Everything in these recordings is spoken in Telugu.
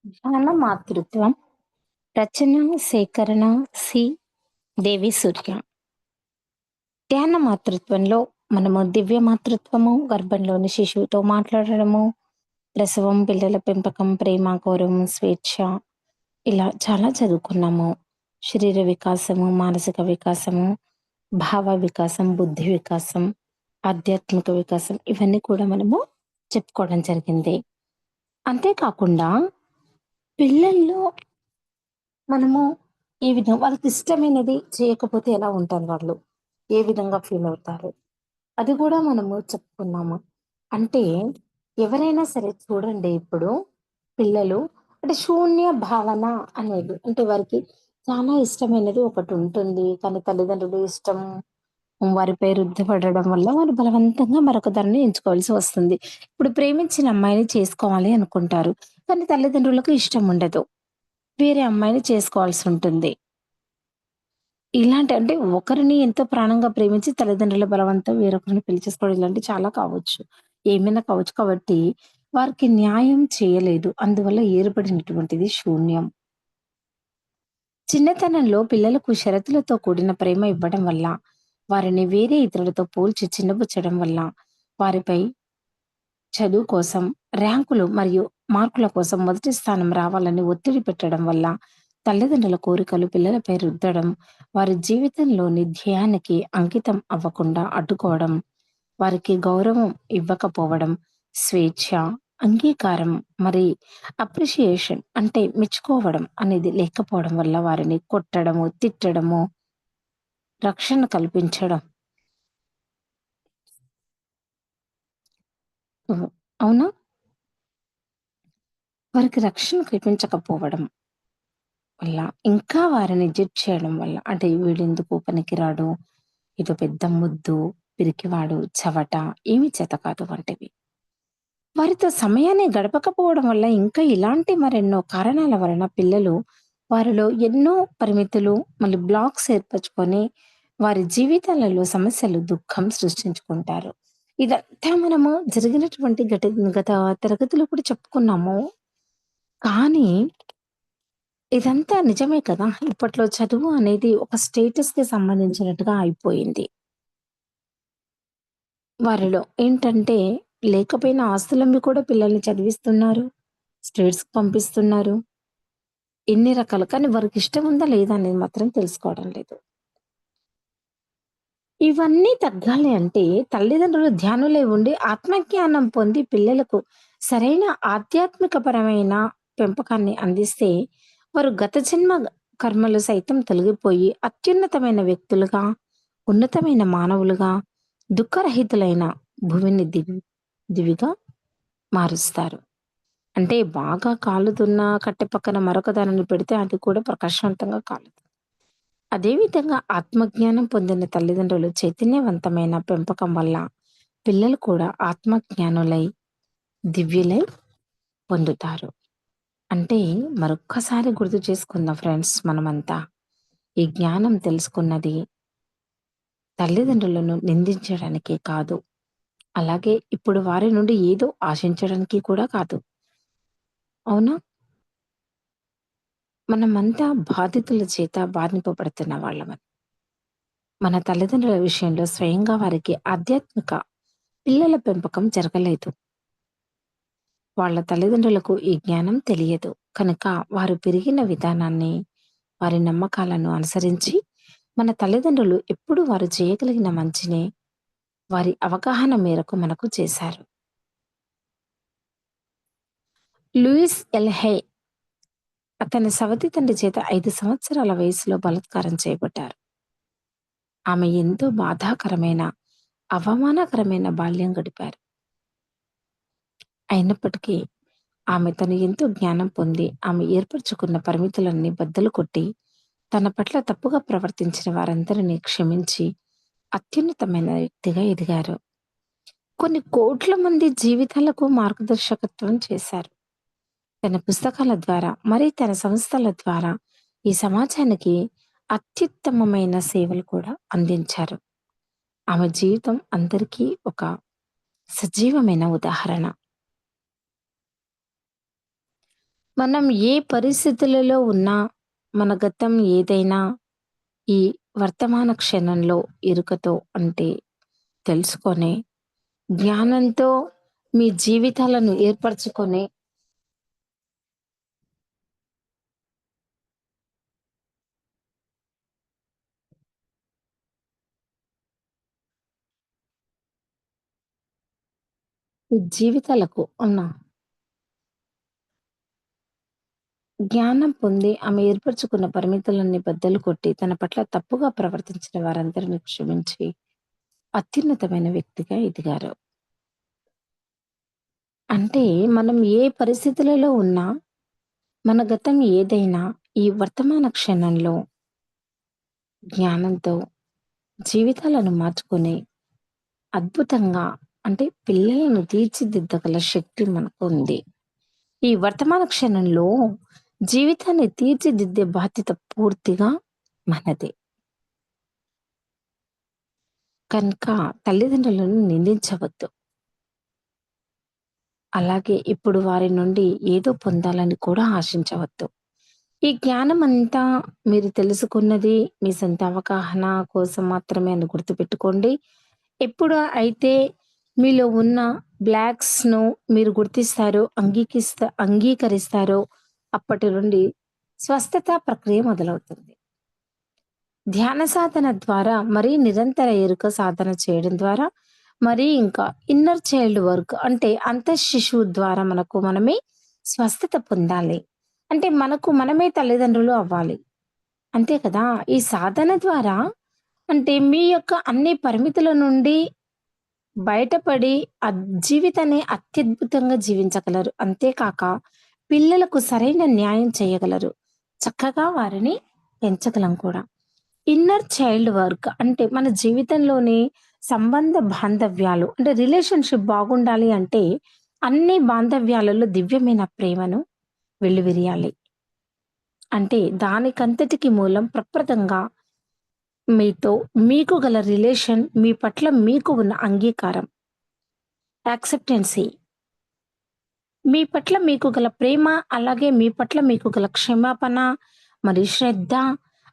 ధ్యాన మాతృత్వం రచన సేకరణ సి దేవి సూర్య. ధ్యాన మాతృత్వంలో మనము దివ్య మాతృత్వము, గర్భంలోని శిశువుతో మాట్లాడడము, ప్రసవం, పిల్లల పెంపకం, ప్రేమ, గౌరవం, స్వేచ్ఛ ఇలా చాలా చదువుకున్నాము. శరీర వికాసము, మానసిక వికాసము, భావ వికాసం, బుద్ధి వికాసం, ఆధ్యాత్మిక వికాసం ఇవన్నీ కూడా మనము చెప్పుకోవడం జరిగింది. అంతేకాకుండా పిల్లల్లో మనము ఏ విధంగా వాళ్ళకిష్టమైనది చేయకపోతే ఎలా ఉంటారు వాళ్ళు? ఏ విధంగా ఫీలవుతారు? అది గూడా మనము చెప్పుకున్నాము. అంటే ఎవరైనా సరే చూడండి ఇప్పుడు పిల్లలు అంటే శూన్య భావన అనేది అంటే వారికి చాలా ఇష్టమైనది ఒకటుంటుంది. కానీ తల్లిదండ్రుల ఇష్టం వారిపై రుద్దపడడం వల్ల వారు బలవంతంగా మరొక దాన్ని ఎంచుకోవాల్సి వస్తుంది. ఇప్పుడు ప్రేమించిన అమ్మాయిని చేసుకోవాలి అనుకుంటారు. కానీ తల్లిదండ్రులకు ఇష్టం ఉండదు. వేరే అమ్మాయిని చేసుకోవాల్సుంటుంది. ఇలాంటి అంటే ఒకరిని ఎంతో ప్రాణంగా ప్రేమించి తల్లిదండ్రుల బలవంతం వేరొకరిని పెళ్లి చేసుకోవడం ఇలాంటివి చాలా కావచ్చు. ఏమైనా కావచ్చు. కాబట్టి వారికి న్యాయం చేయలేదు. అందువల్ల ఏర్పడినటువంటిది శూన్యం. చిన్నతనంలో పిల్లలకు షరతులతో కూడిన ప్రేమ ఇవ్వడం వల్ల, వారిని వేరే ఇతరులతో పోల్చి చిన్నబుచ్చడం వల్ల, వారిపై చదువు కోసం, ర్యాంకులు మరియు మార్కుల కోసం మొదటి స్థానం రావాలని ఒత్తిడి పెట్టడం వల్ల, తల్లిదండ్రుల కోరికలు పిల్లలపై రుద్దడం, వారి జీవితంలోని ధ్యేయానికి అంకితం అవ్వకుండా అడ్డుకోవడం, వారికి గౌరవం ఇవ్వకపోవడం, స్వేచ్ఛ, అంగీకారం మరి అప్రిషియేషన్ అంటే మెచ్చుకోవడం అనేది లేకపోవడం వల్ల వారిని కొట్టడము, తిట్టడము, రక్షణ కల్పించడం. అవునా? వారికి రక్షణ కల్పించకపోవడం వల్ల, ఇంకా వారిని జడ్జ్ చేయడం వల్ల అంటే వీడెందుకు పనికిరాడు, ఇదో పెద్ద మొద్దు, పిరికివాడు, చవట, ఏమి చేతకాదు వంటివి. వారితో సమయాన్ని గడపకపోవడం వల్ల ఇంకా ఇలాంటి మరెన్నో కారణాల వలన పిల్లలు వారిలో ఎన్నో పరిమితులు మళ్ళీ బ్లాక్స్ ఏర్పరచుకొని వారి జీవితాలలో సమస్యలు, దుఃఖం సృష్టించుకుంటారు. ఇదంతా మనము జరిగినటువంటి గత తరగతిలో కూడా చెప్పుకున్నాము. కానీ ఇదంతా నిజమే కదా! ఇప్పట్లో చదువు అనేది ఒక స్టేటస్‌కి సంబంధించినట్టుగా అయిపోయింది. వారిలో ఏంటంటే లేకపోయినా ఆస్తులమ్మి కూడా పిల్లల్ని చదివిస్తున్నారు. స్టేట్స్‌కి పంపిస్తున్నారు. ఎన్ని రకాలు కానీ వారికిష్టం ఉందా లేదా అనేది మాత్రం తెలుసుకోవడం లేదు. ఇవన్నీ తగ్గాలి అంటే తల్లిదండ్రులు ధ్యానులై ఉండి ఆత్మజ్ఞానం పొంది పిల్లలకు సరైన ఆధ్యాత్మికపరమైన పెంపకాన్ని అందిస్తే వారు గత జన్మ కర్మలు సైతం తొలగిపోయి అత్యున్నతమైన వ్యక్తులుగా, ఉన్నతమైన మానవులుగా, దుఃఖరహితులైన భువిని దివిగా మారుస్తారు. అంటే బాగా కాలుతున్న కట్టె పక్కన మరొక దానిని పెడితే అది కూడా ప్రకాశవంతంగా కాలుతుంది. అదేవిధంగా ఆత్మజ్ఞానం పొందిన తల్లిదండ్రులు చైతన్యవంతమైన పెంపకం వల్ల పిల్లలు కూడా ఆత్మజ్ఞానులై, దివ్యులై పొందుతారు. అంటే మరొక్కసారి గుర్తు చేసుకుందాం ఫ్రెండ్స్ మనమంతా. ఈ జ్ఞానం తెలుసుకున్నది తల్లిదండ్రులను నిందించడానికి కాదు. అలాగే ఇప్పుడు వారి నుండి ఏదో ఆశించడానికి కూడా కాదు. అవునా? మనమంతా బాధితుల చేత బాధింపబడుతున్న వాళ్ళమని. మన తల్లిదండ్రుల విషయంలో స్వయంగా వారికి ఆధ్యాత్మిక పిల్లల పెంపకం జరగలేదు. వాళ్ళ తల్లిదండ్రులకు ఈ జ్ఞానం తెలియదు. కనుక వారు పెరిగిన విధానాన్ని, వారి నమ్మకాలను అనుసరించి మన తల్లిదండ్రులు ఎప్పుడు వారు చేయగలిగిన మంచిని వారి అవగాహన మేరకు మనకు చేశారు. లూయిస్ ఎల్‌హే అతని సవతి తండ్రి చేత 5 సంవత్సరాల వయసులో బలాత్కారం చేయబడ్డారు. ఆమె ఎంతో బాధాకరమైన, అవమానకరమైన బాల్యం గడిపారు. అయినప్పటికీ ఆమె తను ఎంతో జ్ఞానం పొంది, ఆమె ఏర్పరచుకున్న పరిమితులన్నీ బద్దలు కొట్టి, తన పట్ల తప్పుగా ప్రవర్తించిన వారందరినీ క్షమించి, అత్యున్నతమైన వ్యక్తిగా ఎదిగారు. కొన్ని కోట్ల మంది జీవితాలకు మార్గదర్శకత్వం చేశారు. తన పుస్తకాల ద్వారా, మరి తన సంస్థల ద్వారా ఈ సమాజానికి అత్యుత్తమమైన సేవలు కూడా అందించారు. ఆమె జీవితం అందరికీ ఒక సజీవమైన ఉదాహరణ. మనం ఏ పరిస్థితులలో ఉన్నా, మన గతం ఏదైనా ఈ వర్తమాన క్షణంలో ఇరుకతో అంటే తెలుసుకొని, జ్ఞానంతో మీ జీవితాలను ఏర్పరచుకొని ఈ జీవితాలకు ఉన్న జ్ఞానం పొంది ఆమె ఏర్పరచుకున్న పరిమితులన్నీ బద్దలు కొట్టి, తన పట్ల తప్పుగా ప్రవర్తించిన వారందరిని క్షమించి, అత్యున్నతమైన వ్యక్తిగా ఎదిగారు. అంటే మనం ఏ పరిస్థితులలో ఉన్నా, మన గతం ఏదైనా ఈ వర్తమాన క్షణంలో జ్ఞానంతో జీవితాలను మార్చుకొని అద్భుతంగా అంటే పిల్లలను తీర్చిదిద్దగల శక్తి మనకుంది. ఈ వర్తమాన క్షణంలో జీవితాన్ని తీర్చిదిద్దే బాధ్యత పూర్తిగా మనదే. కనుక తల్లిదండ్రులను నిందించవద్దు. అలాగే ఇప్పుడు వారి నుండి ఏదో పొందాలని కూడా ఆశించవద్దు. ఈ జ్ఞానమంతా మీరు తెలుసుకున్నది మీ సొంత అవగాహన కోసం మాత్రమే అని గుర్తుపెట్టుకోండి. ఎప్పుడు అయితే మీలో ఉన్న బ్లాక్స్‌ను మీరు గుర్తిస్తారో, అంగీకరిస్తారో అప్పటి నుండి స్వస్థత ప్రక్రియ మొదలవుతుంది. ధ్యాన సాధన ద్వారా మరీ నిరంతర ఎరుక సాధన చేయడం ద్వారా మరీ ఇంకా ఇన్నర్ చైల్డ్ వర్క్ అంటే అంతఃశిశువు ద్వారా మనకు మనమే స్వస్థత పొందాలి. అంటే మనకు మనమే తల్లిదండ్రులు అవ్వాలి. అంతే కదా! ఈ సాధన ద్వారా అంటే మీ యొక్క అన్ని పరిమితుల నుండి బయటపడి జీవితాన్ని అత్యద్భుతంగా జీవించగలరు. అంతేకాక పిల్లలకు సరైన న్యాయం చేయగలరు. చక్కగా వారిని పెంచగలం కూడా. ఇన్నర్ చైల్డ్ వర్క్ అంటే మన జీవితంలోని సంబంధ బాంధవ్యాలు అంటే రిలేషన్‌షిప్ బాగుండాలి అంటే అన్ని బాంధవ్యాలలో దివ్యమైన ప్రేమను వెల్లివిరియాలి. అంటే దానికంతటికి మూలం ప్రప్రదంగా మీతో మీకు గల రిలేషన్ మీ పట్ల మీకు ఉన్న అంగీకారం. యాక్సెప్టెన్సీ. మీ పట్ల మీకు గల ప్రేమ, అలాగే మీ పట్ల మీకు గల క్షమాపణ, మరియు శ్రద్ధ,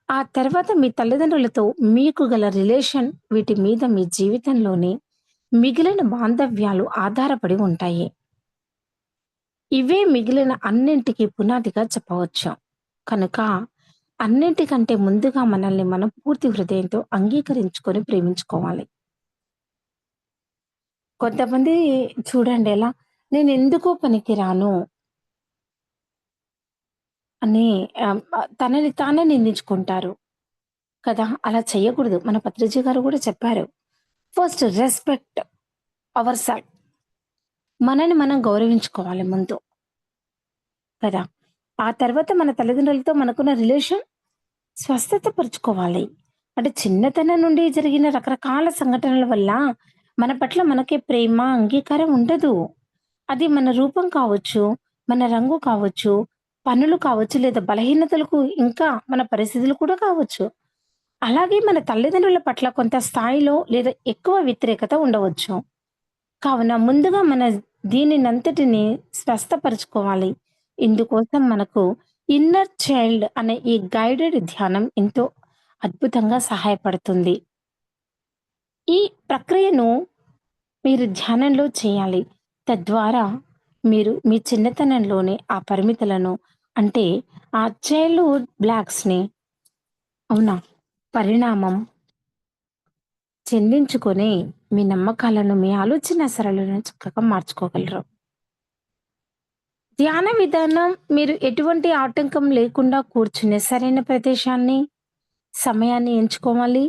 ఆ తర్వాత మీ తల్లిదండ్రులతో మీకు గల రిలేషన్ వీటి మీద మీ జీవితంలోని మిగిలిన బాంధవ్యాలు ఆధారపడి ఉంటాయి. ఇవే మిగిలిన అన్నింటికి పునాదిగా చెప్పవచ్చు. కనుక అన్నింటికంటే ముందుగా మనల్ని మనం పూర్తి హృదయంతో అంగీకరించుకొని ప్రేమించుకోవాలి. కొంతమంది చూడండి ఎలా నేనెందుకో పనికిరాను అని తనని తానే నిందించుకుంటారు కదా! అలా చేయకూడదు. మన పత్రిజీ గారు కూడా చెప్పారు. First respect our self. మనని మనం గౌరవించుకోవాలి ముందు కదా! ఆ తర్వాత మన తల్లిదండ్రులతో మనకున్న రిలేషన్ స్వస్థత పరుచుకోవాలి. అంటే చిన్నతనం నుండి జరిగిన రకరకాల సంఘటనల వల్ల మన పట్ల మనకే ప్రేమ, అంగీకారం ఉండదు. అది మన రూపం కావచ్చు, మన రంగు కావచ్చు, పనులు కావచ్చు, లేదా బలహీనతలకు ఇంకా మన పరిస్థితులు కూడా కావచ్చు. అలాగే మన తల్లిదండ్రుల పట్ల కొంత స్థాయిలో లేదా ఎక్కువ వ్యతిరేకత ఉండవచ్చు. కావున ముందుగా మన దీనినంతటిని స్వస్థపరుచుకోవాలి. ఇందుకోసం మనకు ఇన్నర్ చైల్డ్ అనే ఈ గైడెడ్ ధ్యానం ఎంతో అద్భుతంగా సహాయపడుతుంది. ఈ ప్రక్రియను మీరు ధ్యానంలో చేయాలి. తద్వారా మీరు మీ చిన్నతనంలోనే ఆ పరిమితులను అంటే ఆ చైల్డ్‌హుడ్ బ్లాక్స్‌ని అవునా? పరిణామం చెందించుకొని మీ నమ్మకాలను, మీ ఆలోచన సరళిలను చక్కగా మార్చుకోగలరు. ధ్యాన విధానం మీరు ఎటువంటి ఆటంకం లేకుండా కూర్చునే సరైన ప్రదేశాన్ని, సమయాన్ని ఎంచుకోవాలి.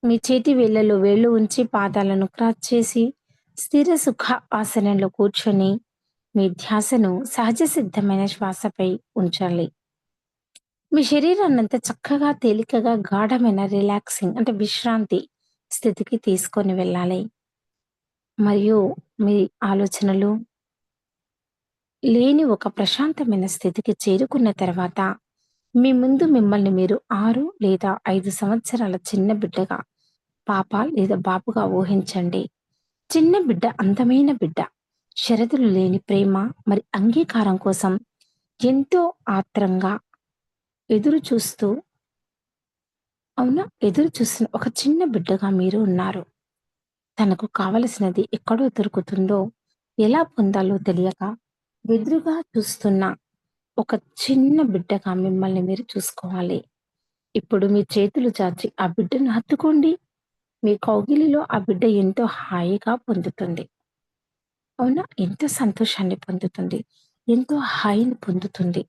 మీ చేతి వేళ్ళలో వేళ్ళు ఉంచి పాదాలను క్రాస్ చేసి స్థిర సుఖ ఆసనంలో కూర్చొని మీ ధ్యాసను సహజ సిద్ధమైన శ్వాసపై ఉంచాలి. మీ శరీరాన్నంతా చక్కగా తేలికగా గాఢమైన రిలాక్సింగ్ అంటే విశ్రాంతి స్థితికి తీసుకొని వెళ్ళాలి. మరియు మీ ఆలోచనలు లేని ఒక ప్రశాంతమైన స్థితికి చేరుకున్న తర్వాత మీ ముందు మిమ్మల్ని మీరు 6 లేదా 5 సంవత్సరాల చిన్న బిడ్డగా, పాప లేదా బాబుగా ఊహించండి. చిన్న బిడ్డ అందమైన బిడ్డ. షరతులు లేని ప్రేమ మరి అంగీకారం కోసం ఎంతో ఆత్రంగా ఎదురు చూస్తూ అవునా? ఎదురు చూస్తున్న ఒక చిన్న బిడ్డగా మీరు ఉన్నారు. తనకు కావలసినది ఎక్కడో దొరుకుతుందో, ఎలా పొందాలో తెలియక వెదురుగా చూస్తున్న ఒక చిన్న బిడ్డగా మిమ్మల్ని మీరు చూసుకోవాలి. ఇప్పుడు మీ చేతులు చాచి ఆ బిడ్డను హత్తుకోండి. మీ కౌగిలిలో ఆ బిడ్డ ఎంతో హాయిగా పొందుతుంది. అవునా? ఎంతో సంతోషాన్ని పొందుతుంది. ఎంతో హాయిని పొందుతుంది.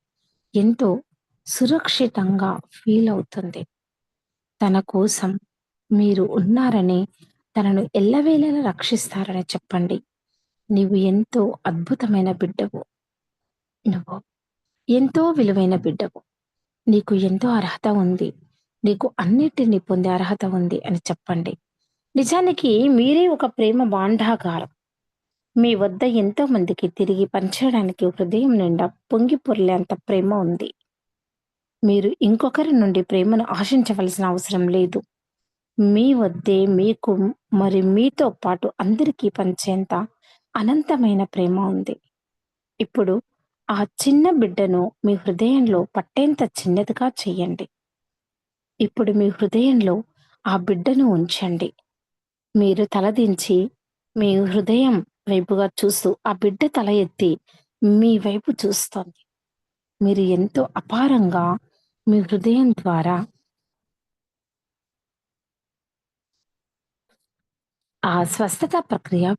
ఎంతో సురక్షితంగా ఫీల్ అవుతుంది. తన కోసం మీరు ఉన్నారని, తనను ఎల్లవేళలా రక్షిస్తారని చెప్పండి. నీవు ఎంతో అద్భుతమైన బిడ్డవు. నువ్వు ఎంతో విలువైన బిడ్డవు. నీకు ఎంతో అర్హత ఉంది. నీకు అన్నిటిని పొందే అర్హత ఉంది అని చెప్పండి. నిజానికి మీరే ఒక ప్రేమ భాండాగారం. మీ వద్ద ఎంతో మందికి తిరిగి పంచడానికి హృదయం నిండా పొంగి పొర్లేంత ప్రేమ ఉంది. మీరు ఇంకొకరి నుండి ప్రేమను ఆశించవలసిన అవసరం లేదు. మీ వద్దే మీకు మరి మీతో పాటు అందరికీ పంచేంత అనంతమైన ప్రేమ ఉంది. ఇప్పుడు ఆ చిన్న బిడ్డను మీ హృదయంలో పట్టేంత చిన్నదిగా చెయ్యండి. ఇప్పుడు మీ హృదయంలో ఆ బిడ్డను ఉంచండి. మీరు తలదించి మీ హృదయం వైపుగా చూస్తూ ఆ బిడ్డ తల ఎత్తి మీ వైపు చూస్తోంది. మీరు ఎంతో అపారంగా మీ హృదయం ద్వారా ఆ స్వస్థత ప్రక్రియ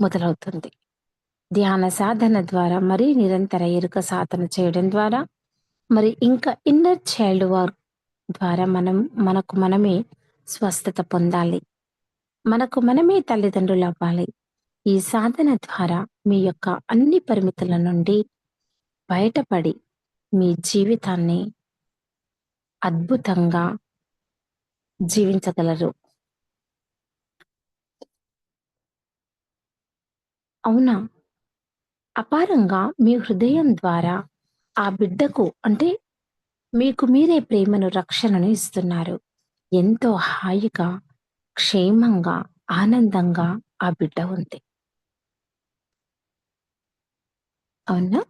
మొదలవుతుంది. ధ్యాన సాధన ద్వారా మరి నిరంతర ఎరుక సాధన చేయడం ద్వారా మరి ఇంకా ఇన్నర్ చైల్డ్ వర్క్ ద్వారా మనకు మనమే స్వస్థత పొందాలి. మనకు మనమే తల్లిదండ్రులవ్వాలి. ఈ సాధన ద్వారా మీ యొక్క అన్ని పరిమితుల నుండి బయటపడి మీ జీవితాన్ని అద్భుతంగా జీవించగలరు. అవునా? అపారంగా మీ హృదయం ద్వారా ఆ బిడ్డకు అంటే మీకు మీరే ప్రేమను, రక్షణను ఇస్తున్నారు. ఎంతో హాయిగా, క్షేమంగా, ఆనందంగా ఆ బిడ్డ ఉంది. అవునా?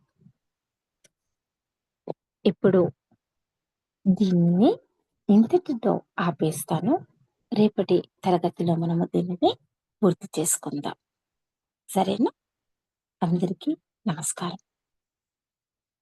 ఇప్పుడు దీనిని ఇంతటితో ఆపేస్తాను. రేపటి తరగతిలో మనము దీనిని పూర్తి చేసుకుందాం. సరేనా? అందరికీ నమస్కారం.